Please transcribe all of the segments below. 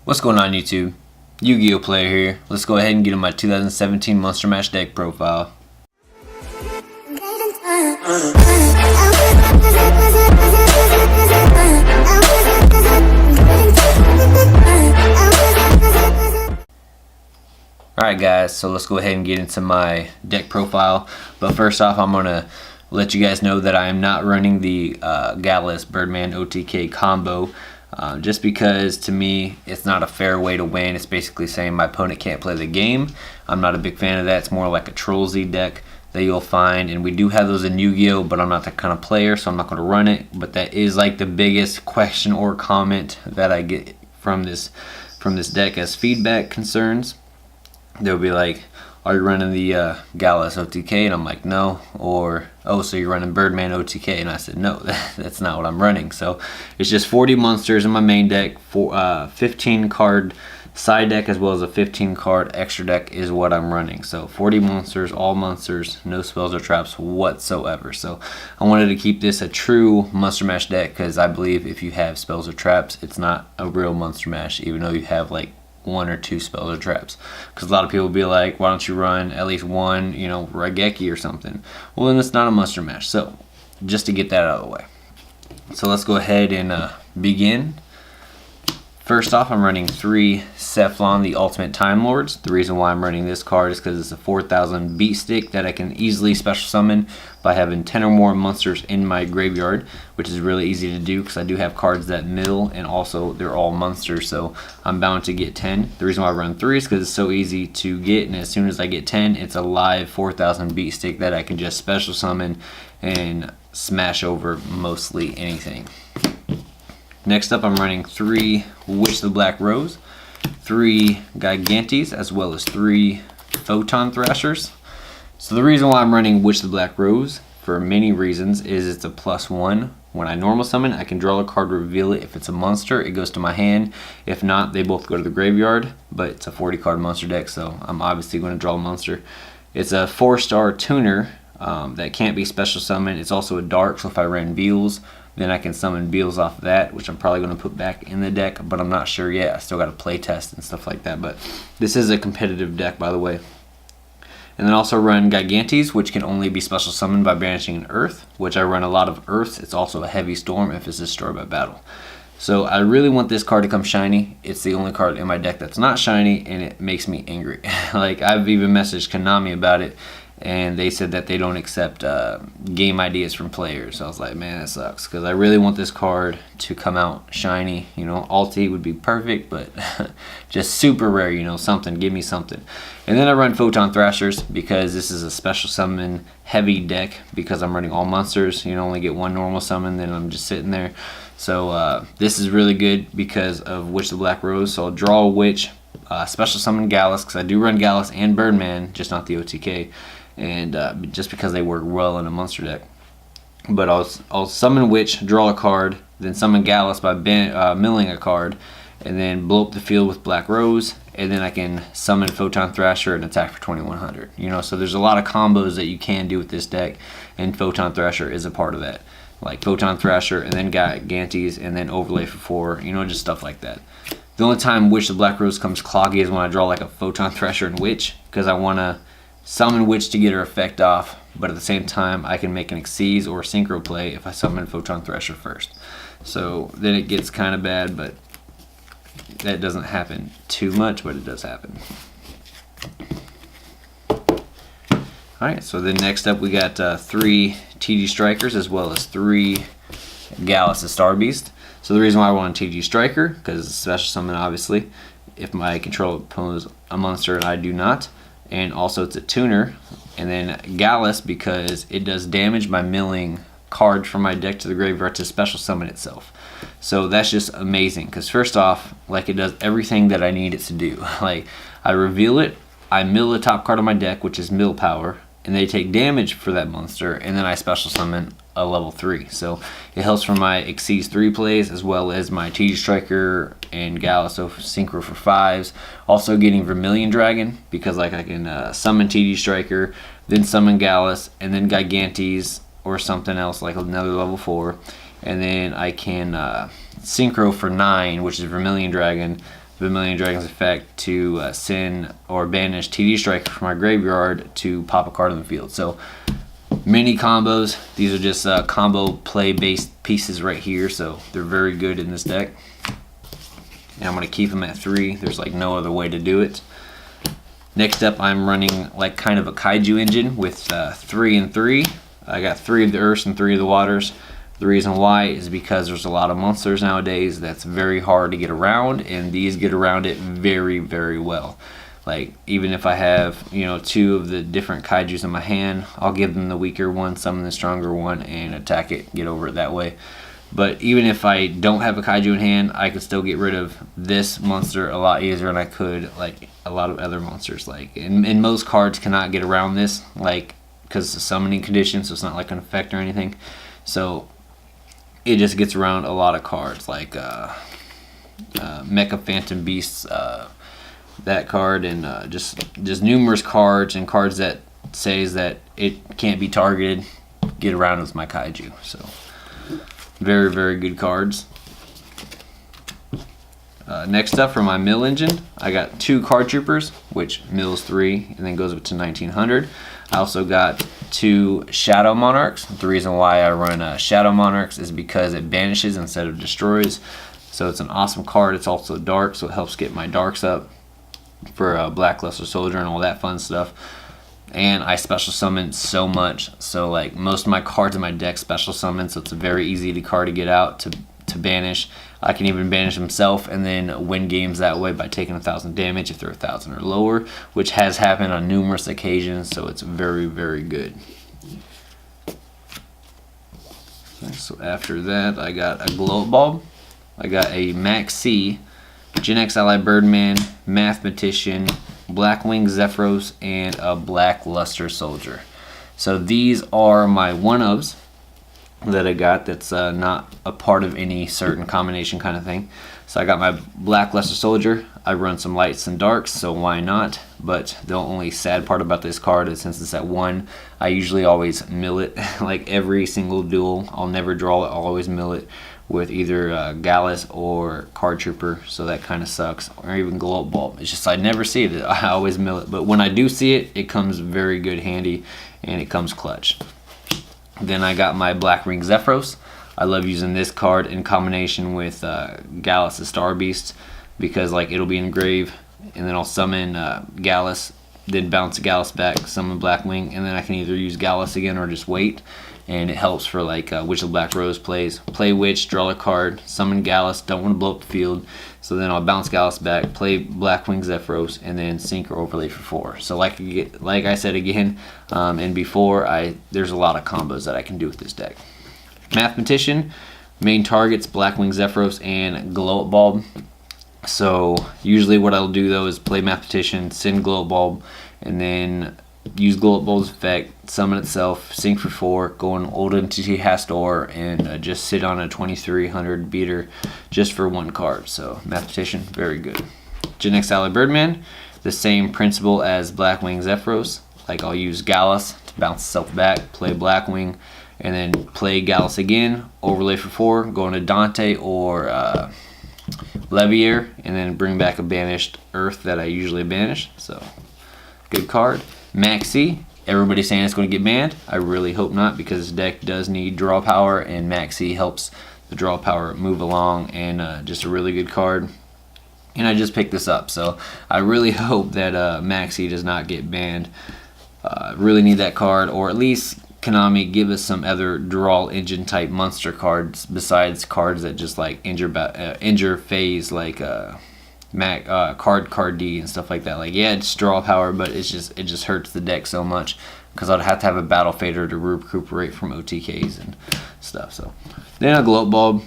What's going on YouTube? Yu-Gi-Oh player here. Let's go ahead and get in my 2017 Monster Mash deck profile. Alright guys, so let's go ahead and get into my deck profile. But first off, I'm going to let you guys know that I am not running the Gallis Birdman OTK combo. Just because to me it's not a fair way to win. It's basically saying my opponent can't play the game. I'm not a big fan of that. It's more like a Troll Z deck that you'll find, and we do have those in Yu-Gi-Oh, but I'm not that kind of player, so I'm not going to run it. But that is like the biggest question or comment that I get from this deck as feedback concerns. They'll be like, are you running the Gallis OTK? And I'm like, no. Or, oh, so you're running Birdman OTK? And I said, no, that's not what I'm running. So it's just 40 monsters in my main deck, 15 card side deck, as well as a 15 card extra deck is what I'm running. So 40 monsters, all monsters, no spells or traps whatsoever. So I wanted to keep this a true Monster Mash deck, because I believe if you have spells or traps, it's not a real Monster Mash, even though you have like 1 or 2 spells or traps. Because a lot of people will be like, why don't you run at least one, Raigeki or something? Well, then it's not a Monster Mash. So just to get that out of the way. So let's go ahead and begin. First off, I'm running 3 Sephylon, the Ultimate Timelords. The reason why I'm running this card is because it's a 4,000 beat stick that I can easily special summon by having 10 or more monsters in my graveyard, which is really easy to do because I do have cards that mill, and also they're all monsters, so I'm bound to get 10. The reason why I run 3 is because it's so easy to get, and as soon as I get 10, it's a live 4,000 beat stick that I can just special summon and smash over mostly anything. Next up, I'm running 3 Witch the Black Rose, 3 Gigantes, as well as 3 Photon Thrashers. So the reason why I'm running Witch the Black Rose, for many reasons, is it's a +1. When I normal summon, I can draw a card, reveal it. If it's a monster, it goes to my hand. If not, they both go to the graveyard, but it's a 40 card monster deck, so I'm obviously going to draw a monster. It's a 4-star tuner that can't be special summoned. It's also a dark, so if I ran Beals, then I can summon Beals off of that, which I'm probably going to put back in the deck, but I'm not sure yet. I still got to play test and stuff like that, but this is a competitive deck, by the way. And then also run Gigantes, which can only be special summoned by banishing an Earth, which I run a lot of Earths. It's also a heavy storm if it's destroyed by battle. So I really want this card to come shiny. It's the only card in my deck that's not shiny, and it makes me angry. Like, I've even messaged Konami about it, and they said that they don't accept game ideas from players. So I was like, man, that sucks, because I really want this card to come out shiny. Ulti would be perfect, but just super rare, something, give me something. And then I run Photon Thrashers because this is a special summon heavy deck, because I'm running all monsters. You only get 1 normal summon, then I'm just sitting there. So this is really good because of Witch the Black Rose. So I'll draw a Witch, special summon Gallis, because I do run Gallis and Birdman, just not the OTK. And just because they work well in a monster deck. But I'll summon Witch, draw a card, then summon Gallis by milling a card, and then blow up the field with Black Rose, and then I can summon Photon Thrasher and attack for 2100. So there's a lot of combos that you can do with this deck, and Photon Thrasher is a part of that. Like Photon Thrasher, and then Gigantes, and then overlay for 4, just stuff like that. The only time Witch the Black Rose comes cloggy is when I draw like a Photon Thrasher and Witch, because I want to summon Witch to get her effect off, but at the same time I can make an Exceed or Synchro play if I summon Photon Thrasher first. So then it gets kind of bad, but that doesn't happen too much, but it does happen. Alright, so then next up we got 3 TG Strikers, as well as 3 Gallis the Star Beast. So the reason why I want a TG Striker, because it's a special summon obviously, if my control opponent is a monster and I do not. And also it's a tuner. And then Gallis, because it does damage by milling cards from my deck to the graveyard to special summon itself. So that's just amazing, because first off, like, it does everything that I need it to do. Like, I reveal it, I mill the top card of my deck, which is mill power, and they take damage for that monster, and then I special summon a level 3. So it helps for my Exceed 3 plays, as well as my TG Striker and Gallis, so Synchro for 5s. Also getting Vermillion Dragon, because like I can summon TG Striker, then summon Gallis, and then Gigantes or something else like another level 4. And then I can Synchro for 9, which is Vermillion Dragon, Vermillion Dragon's effect to send or banish TD Striker from my graveyard to pop a card on the field. So mini combos. These are just combo play based pieces right here, so they're very good in this deck. And I'm going to keep them at 3. There's like no other way to do it. Next up, I'm running like kind of a Kaiju engine with 3 and 3. I got 3 of the earths and 3 of the waters. The reason why is because there's a lot of monsters nowadays that's very hard to get around, and these get around it very, very well. Like, even if I have, you know, 2 of the different Kaijus in my hand, I'll give them the weaker one, summon the stronger one, and attack it, get over it that way. But even if I don't have a Kaiju in hand, I could still get rid of this monster a lot easier than I could, like, a lot of other monsters. Like, and most cards cannot get around this, like, because of summoning conditions, so it's not like an effect or anything. So it just gets around a lot of cards, like Mecha Phantom Beasts, that card, and just numerous cards, and cards that says that it can't be targeted, get around with my Kaiju. So very, very good cards. Next up for my mill engine, I got 2 card troopers, which mills 3 and then goes up to 1900. I also got 2 Shadow Monarchs. The reason why I run Shadow Monarchs is because it banishes instead of destroys. So it's an awesome card. It's also dark, so it helps get my darks up for Blackluster Soldier and all that fun stuff. And I special summon so much. So like most of my cards in my deck special summon, so it's a very easy card to get out to banish. I can even banish himself and then win games that way by taking 1,000 damage if they're 1,000 or lower, which has happened on numerous occasions, so it's very, very good. Okay, so after that, I got a Glow Bulb, I got a Maxx, Genex Ally Birdman, Mathematician, Blackwing Zephyros, and a Blackluster Soldier. So these are my one-ofs that I got that's not a part of any certain combination kind of thing. So I got my Blackluster Soldier. I run some lights and darks, so why not? But the only sad part about this card is since it's at 1, I usually always mill it. Like every single duel, I'll never draw it, I'll always mill it with either Gallis or Card Trooper, so that kind of sucks. Or even Glow Bulb. It's just I never see it, I always mill it. But when I do see it, it comes very good handy, and it comes clutch. Then I got my Blackwing Zephyros. I love using this card in combination with Gallis the Star Beast, because like it'll be in the grave, and then I'll summon Gallis, then bounce Gallis back, summon Blackwing, and then I can either use Gallis again or just wait. And it helps for like Witch of Black Rose plays. Play Witch, draw a card, summon Gallis, don't want to blow up the field. So then I'll bounce Gallis back, play Blackwing Zephyros, and then sync or overlay for 4. So like I said again, and before, there's a lot of combos that I can do with this deck. Mathematician, main targets Blackwing Zephyros and Glow Bulb. So usually what I'll do though is play Mathematician, send Glow Bulb, and then use Glow Bulb's effect, summon itself, sync for 4, go on Old Entity Hastorr, and just sit on a 2300 beater just for 1 card. So Mathematician, very good. Genex Ally Birdman, the same principle as Blackwing Zephyros. Like I'll use Gallis to bounce itself back, play Blackwing, and then play Gallis again, overlay for 4, go into Dante or Leviar, and then bring back a banished earth that I usually banish. So good card. Maxx, everybody's saying it's going to get banned. I really hope not, because this deck does need draw power, and Maxx helps the draw power move along, and just a really good card. And I just picked this up, so I really hope that Maxx does not get banned. Really need that card, or at least Konami give us some other draw engine type monster cards besides cards that just like injure phase, like card D and stuff like that. Like, yeah, it's draw power, but it just hurts the deck so much, because I'd have to have a battle fader to recuperate from OTKs and stuff. So then a Glow Bulb,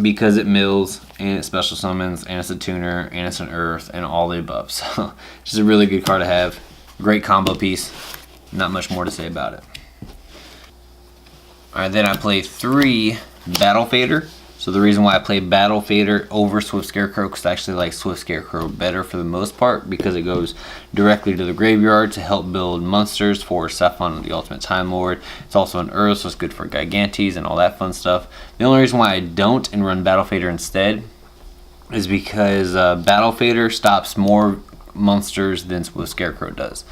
because it mills and it special summons and it's a tuner and it's an earth and all the above. So just a really good card to have. Great combo piece. Not much more to say about it. Alright, then I play 3 Battle Fader. So the reason why I play Battle Fader over Swift Scarecrow, because I actually like Swift Scarecrow better for the most part, because it goes directly to the graveyard to help build monsters for Sephylon, the Ultimate Time Lord. It's also an Earth, so it's good for Gigantes and all that fun stuff. The only reason why I don't and run Battle Fader instead is because Battle Fader stops more monsters than Swift Scarecrow does.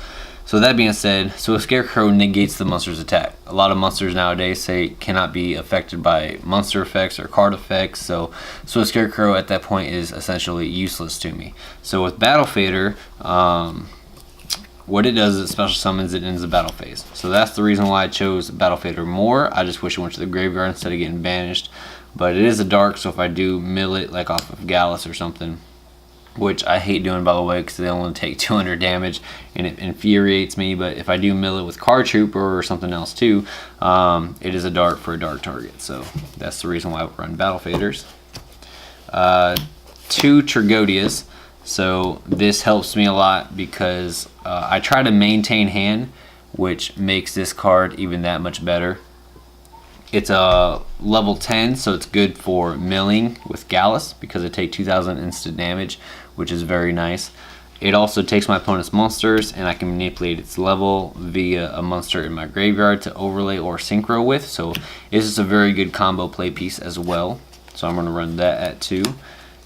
So that being said, Swift Scarecrow negates the monster's attack. A lot of monsters nowadays say cannot be affected by monster effects or card effects, so Swift Scarecrow at that point is essentially useless to me. So with Battle Fader, what it does is it special summons it ends the battle phase. So that's the reason why I chose Battle Fader more. I just wish it went to the graveyard instead of getting banished. But it is a dark, so if I do mill it like off of Gallis or something, which I hate doing by the way because they only take 200 damage and it infuriates me, but if I do mill it with Card Trooper or something else too, it is a dark for a dark target. So that's the reason why I run Battle Faders. 2 Tragoedias. So this helps me a lot because I try to maintain hand, which makes this card even that much better. It's a level 10, so it's good for milling with Gallis because it takes 2,000 instant damage, which is very nice. It also takes my opponent's monsters, and I can manipulate its level via a monster in my graveyard to overlay or synchro with. So it's just a very good combo play piece as well. So I'm going to run that at 2.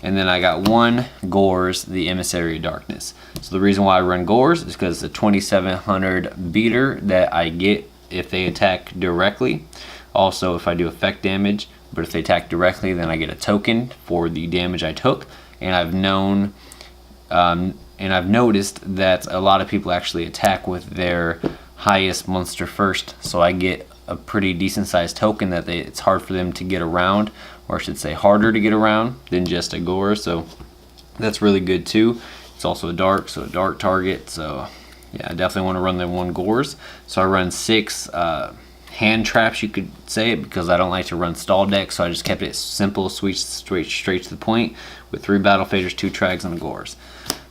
And then I got 1 Gorz, the Emissary of Darkness. So the reason why I run Gorz is because it's a 2700 beater that I get if they attack directly. Also, if I do effect damage, but if they attack directly, then I get a token for the damage I took. And I've noticed that a lot of people actually attack with their highest monster first, so I get a pretty decent sized token that it's hard for them to get around, or I should say harder to get around than just a Gorz. So that's really good too. It's also a dark, so a dark target. So yeah, I definitely want to run the 1 Gorz. So I run 6 hand traps, you could say, because I don't like to run stall decks, so I just kept it simple, sweet, straight to the point with 3 Battle Faders, 2 Trags, and a Gorz.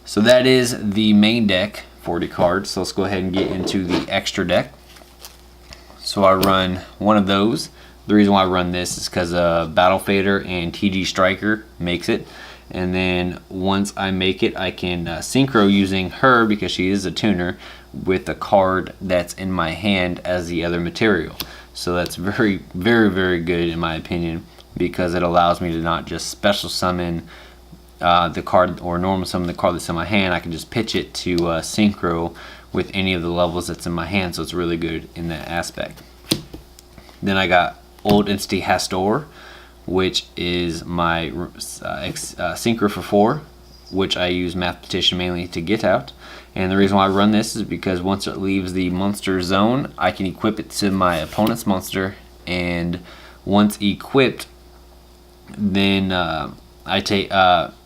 So that is the main deck, 40 cards. So let's go ahead and get into the extra deck. So I run one of those. The reason why I run this is because Battle Fader and TG Striker makes it. And then once I make it, I can synchro using her, because she is a tuner, with a card that's in my hand as the other material. So that's very, very, very good in my opinion, because it allows me to not just special summon the card or normal summon the card that's in my hand. I can just pitch it to synchro with any of the levels that's in my hand, so it's really good in that aspect. Then I got Old Entity Hastorr, which is my synchro for 4, which I use Mathematician mainly to get out. And the reason why I run this is because once it leaves the monster zone, I can equip it to my opponent's monster, and once equipped, then I take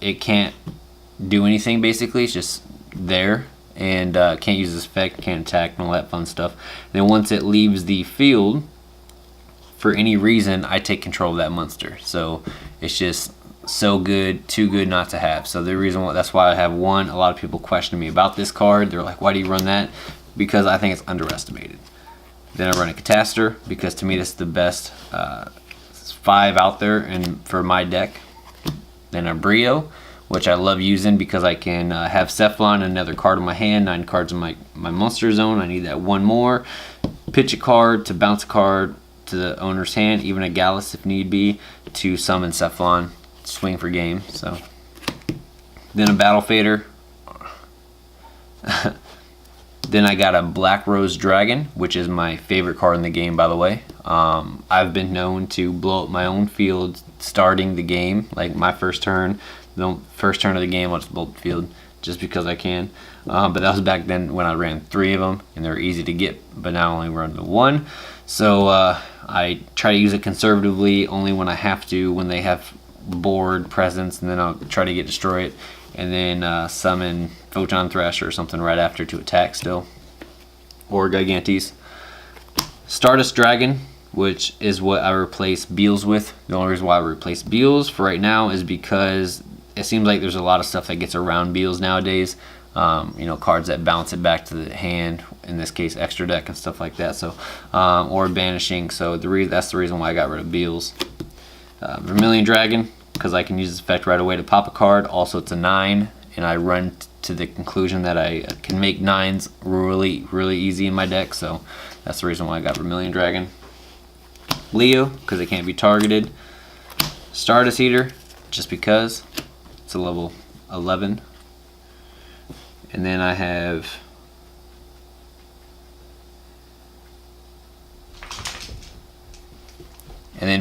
it can't do anything basically. It's just there, and can't use this effect, can't attack, and all that fun stuff. Then once it leaves the field, for any reason, I take control of that monster. So it's just so good, too good not to have. So the reason why, that's why I have 1. A lot of people question me about this card. They're like, why do you run that? Because I think it's underestimated. Then I run a Catastor, because to me this is the best 5 out there and for my deck. Then a Brio, which I love using because I can have Sephylon, another card in my hand, 9 cards in my monster zone. I need that 1 more. Pitch a card to bounce a card to the owner's hand, even a Gallis if need be, to summon Sephylon, swing for game. So then a Battle Fader. Then I got a Black Rose Dragon, which is my favorite card in the game, by the way. I've been known to blow up my own field starting the game, like my first turn. The first turn of the game, I'll just blow up the field just because I can. But that was back then when I ran 3 of them, and they were easy to get, but now I only run the 1. So I try to use it conservatively, only when I have to, when they have board presence, and then I'll try to destroy it, and then summon Photon Thrasher or something right after to attack still, or Gigantes. Stardust Dragon, which is what I replace Beals with. The only reason why I replace Beals for right now is because it seems like there's a lot of stuff that gets around Beals nowadays. Cards that bounce it back to the hand, in this case extra deck and stuff like that, so or banishing. So that's the reason why I got rid of Beals. Vermillion Dragon, because I can use this effect right away to pop a card. Also it's a 9, and I run to the conclusion that I can make 9s really, really easy in my deck, so that's the reason why I got Vermillion Dragon. Leo, because it can't be targeted. Stardust Eater, just because. It's a level 11. And then I have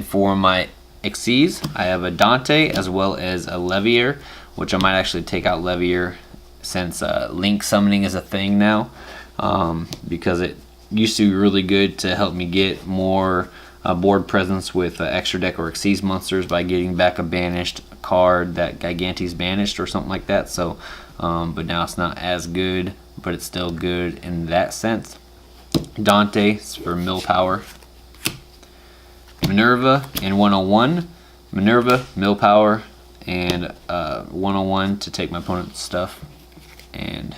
for my Xyz, I have a Dante as well as a Leviar, which I might actually take out Leviar since link summoning is a thing now, because it used to be really good to help me get more board presence with extra deck or Xyz monsters by getting back a banished card that Gigantes banished or something like that. So, but now it's not as good, but it's still good in that sense. Dante is for mill power. Minerva in 101. Minerva, mill power, and 101 to take my opponent's stuff. And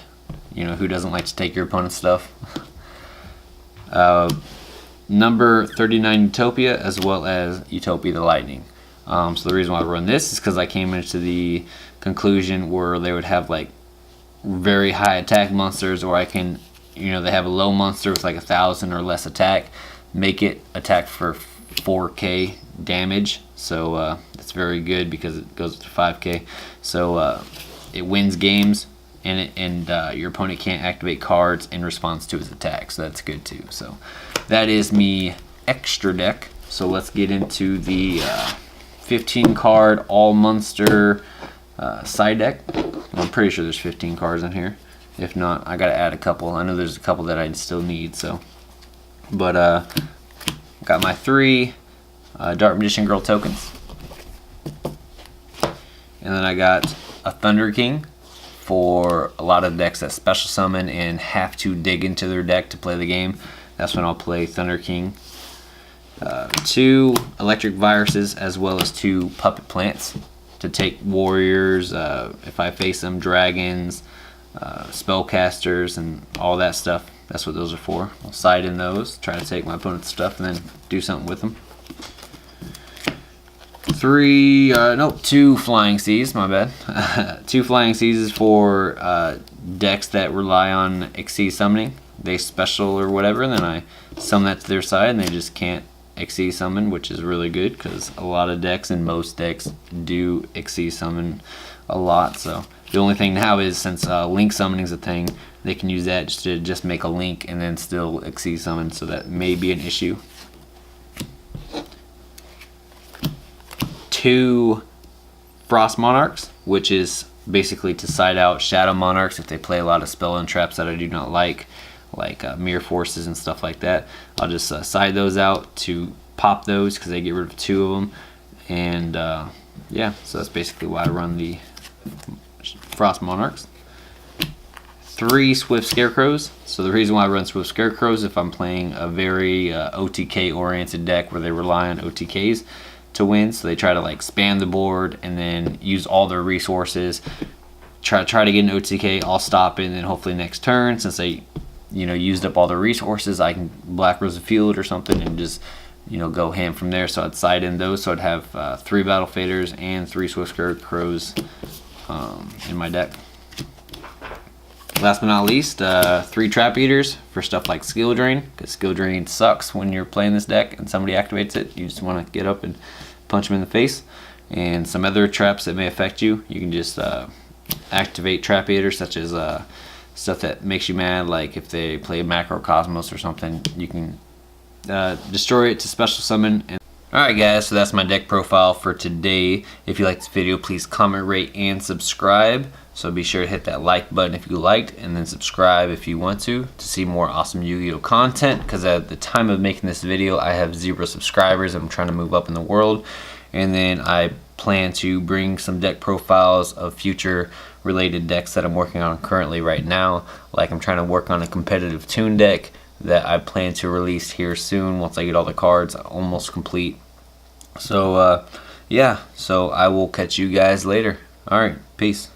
you know, who doesn't like to take your opponent's stuff? Number 39 Utopia, as well as Utopia the Lightning. So the reason why I run this is because I came into the conclusion where they would have like very high attack monsters, or I can, you know, they have a low monster with like 1,000 or less attack, make it attack for 4k damage. So it's very good because it goes to 5k. So it wins games, and your opponent can't activate cards in response to his attack. So that's good too. So that is me extra deck. So let's get into the 15 card all monster side deck. I'm pretty sure there's 15 cards in here. If not, I gotta add a couple. I know there's a couple that I still need. So, but got my 3 Dark Magician Girl tokens, and then I got a Thunder King for a lot of decks that special summon and have to dig into their deck to play the game. That's when I'll play Thunder King. 2 Electric Viruses, as well as 2 Puppet Plants to take warriors, if I face them, dragons, spellcasters, and all that stuff. That's what those are for. I'll side in those, try to take my opponent's stuff, and then do something with them. 2 Flying Seas, my bad. 2 Flying Seas for decks that rely on Xyz summoning. They special or whatever, and then I summon that to their side, and they just can't Xyz summon, which is really good because a lot of decks and most decks do Xyz summon a lot. So the only thing now is, since link summoning is a thing, they can use that to just make a link and then still Xyz summon, so that may be an issue. 2 Frost Monarchs, which is basically to side out Shadow Monarchs if they play a lot of spell and traps that I do not like Mirror Forces and stuff like that. I'll just side those out to pop those because they get rid of 2 of them. And yeah, so that's basically why I run the Frost Monarchs. 3 Swift Scarecrows. So the reason why I run Swift Scarecrows, if I'm playing a very OTK oriented deck where they rely on OTKs to win, so they try to like span the board and then use all their resources, try to get an OTK, I'll stop it, and then hopefully next turn, since they, you know, used up all their resources, I can Black Rose the Field or something and just, you know, go ham from there. So I'd side in those, so I'd have 3 Battle Faders and 3 Swift Scarecrows in my deck. Last but not least, 3 Trap Eaters for stuff like Skill Drain, because Skill Drain sucks when you're playing this deck and somebody activates it. You just want to get up and punch them in the face. And some other traps that may affect you, you can just activate Trap Eaters, such as stuff that makes you mad, like if they play Macrocosmos or something, you can destroy it to special summon. Alright guys, so that's my deck profile for today. If you liked this video, please comment, rate, and subscribe. So be sure to hit that like button if you liked, and then subscribe if you want to see more awesome Yu-Gi-Oh content, because at the time of making this video I have 0 subscribers. I'm trying to move up in the world, and then I plan to bring some deck profiles of future related decks that I'm working on currently right now. Like I'm trying to work on a competitive Toon deck that I plan to release here soon once I get all the cards almost complete. So yeah, so I will catch you guys later. Alright, peace.